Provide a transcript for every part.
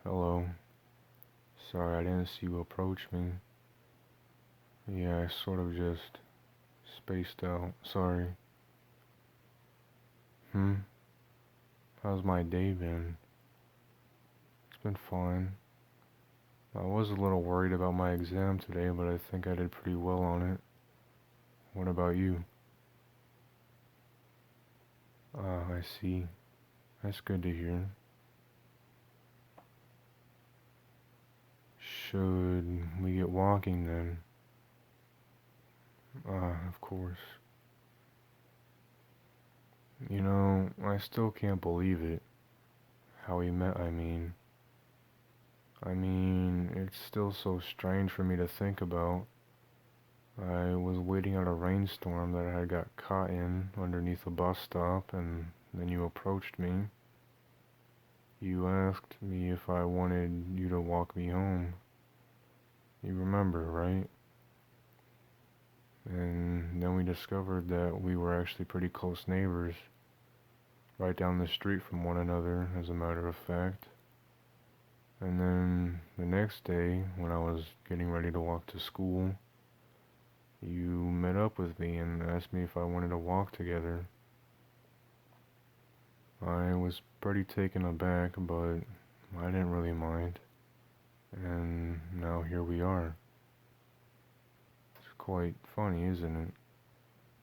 Hello. Sorry, I didn't see you approach me. Yeah, I sort of just spaced out. Sorry. Hmm? How's my day been? It's been fine. I was a little worried about my exam today, but I think I did pretty well on it. What about you? Ah, I see. That's good to hear. Should we get walking then? Ah, of course. I still can't believe it. How we met, I mean. It's still so strange for me to think about. I was waiting out a rainstorm that I got caught in underneath a bus stop, and then you approached me. You asked me if I wanted you to walk me home. You remember, right? And then we discovered that we were actually pretty close neighbors, right down the street from one another, as a matter of fact. And then the next day, when I was getting ready to walk to school, you met up with me and asked me if I wanted to walk together. I was pretty taken aback, but I didn't really mind. And now here we are. It's quite funny, isn't it?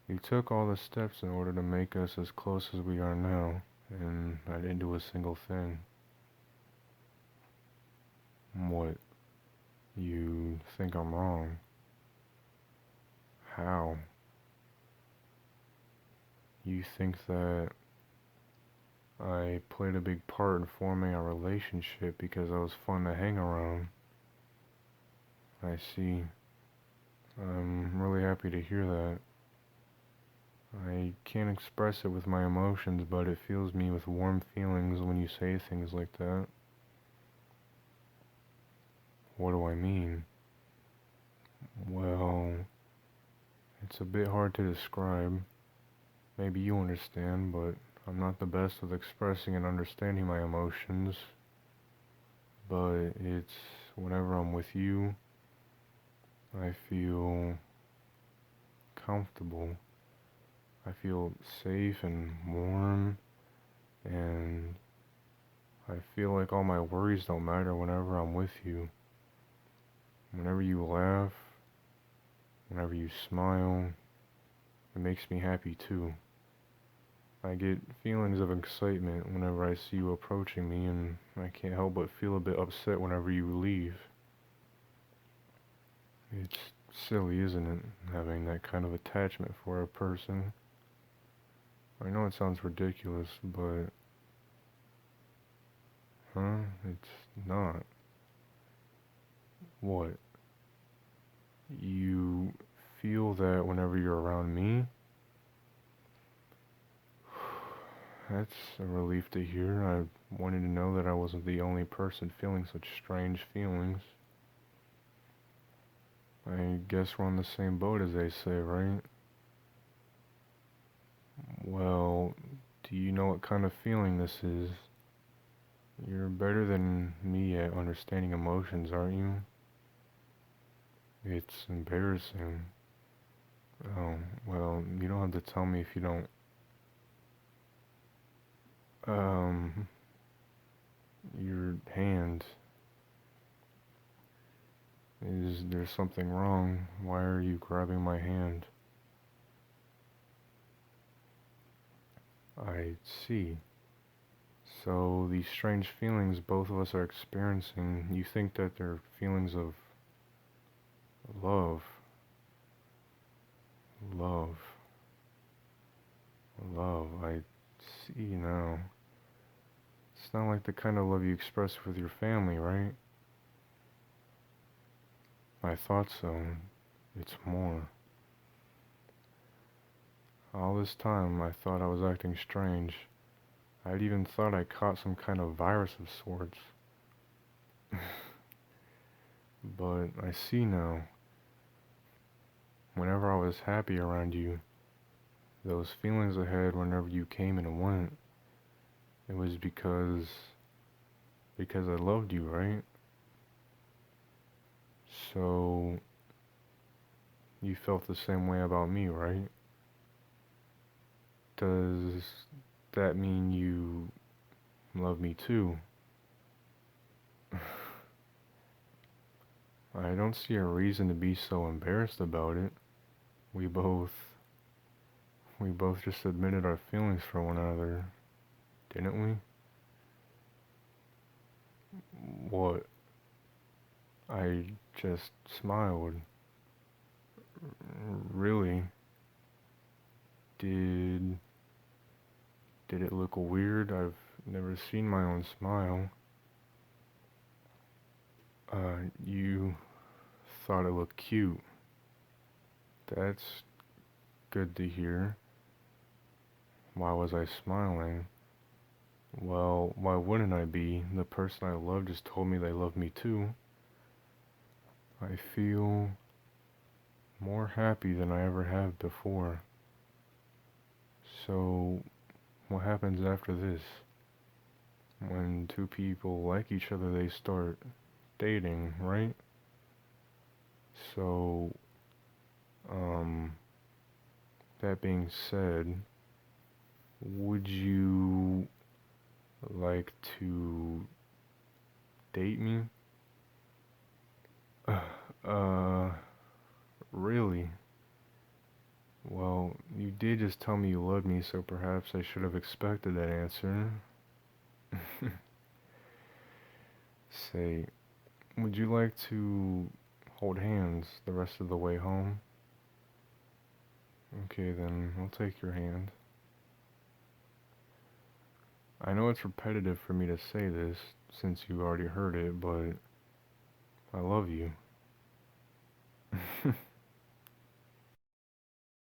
You took all the steps in order to make us as close as we are now, and I didn't do a single thing. What? You think I'm wrong? How? You think that I played a big part in forming our relationship because I was fun to hang around? I see. I'm really happy to hear that. I can't express it with my emotions, but it fills me with warm feelings when you say things like that. What do I mean? Well, it's a bit hard to describe. Maybe you understand, but I'm not the best with expressing and understanding my emotions. But it's whenever I'm with you, I feel comfortable. I feel safe and warm, and I feel like all my worries don't matter whenever I'm with you. Whenever you laugh, whenever you smile, it makes me happy too. I get feelings of excitement whenever I see you approaching me, and I can't help but feel a bit upset whenever you leave. It's silly, isn't it, having that kind of attachment for a person? I know it sounds ridiculous, but, it's not. What? You feel that whenever you're around me? That's a relief to hear. I wanted to know that I wasn't the only person feeling such strange feelings. I guess we're on the same boat, as they say, right? Well, do you know what kind of feeling this is? You're better than me at understanding emotions, aren't you? It's embarrassing. Oh, well, you don't have to tell me if you don't. Um, your hand. Is there something wrong? Why are you grabbing my hand? I see. So, these strange feelings both of us are experiencing, you think that they're feelings of love. Love. Love. I see now. It's not like the kind of love you express with your family, right? I thought so. It's more. All this time, I thought I was acting strange. I'd even thought I caught some kind of virus of sorts. But I see now. Whenever I was happy around you, those feelings I had whenever you came and went, it was because because I loved you, right? So you felt the same way about me, right? Does that mean you love me too? I don't see a reason to be so embarrassed about it. We both we both just admitted our feelings for one another, didn't we? What? I just smiled. Really? Did did it look weird? I've never seen my own smile. You thought it looked cute. That's good to hear. Why was I smiling? Well, why wouldn't I be? The person I love just told me they love me too. I feel more happy than I ever have before. So, what happens after this? When two people like each other, they start dating, right? So, um, that being said, would you like to date me? Uh, really? Well, you did just tell me you loved me, so perhaps I should have expected that answer. Say, would you like to hold hands the rest of the way home? Okay, then I'll take your hand. I know it's repetitive for me to say this, since you already heard it, but I love you.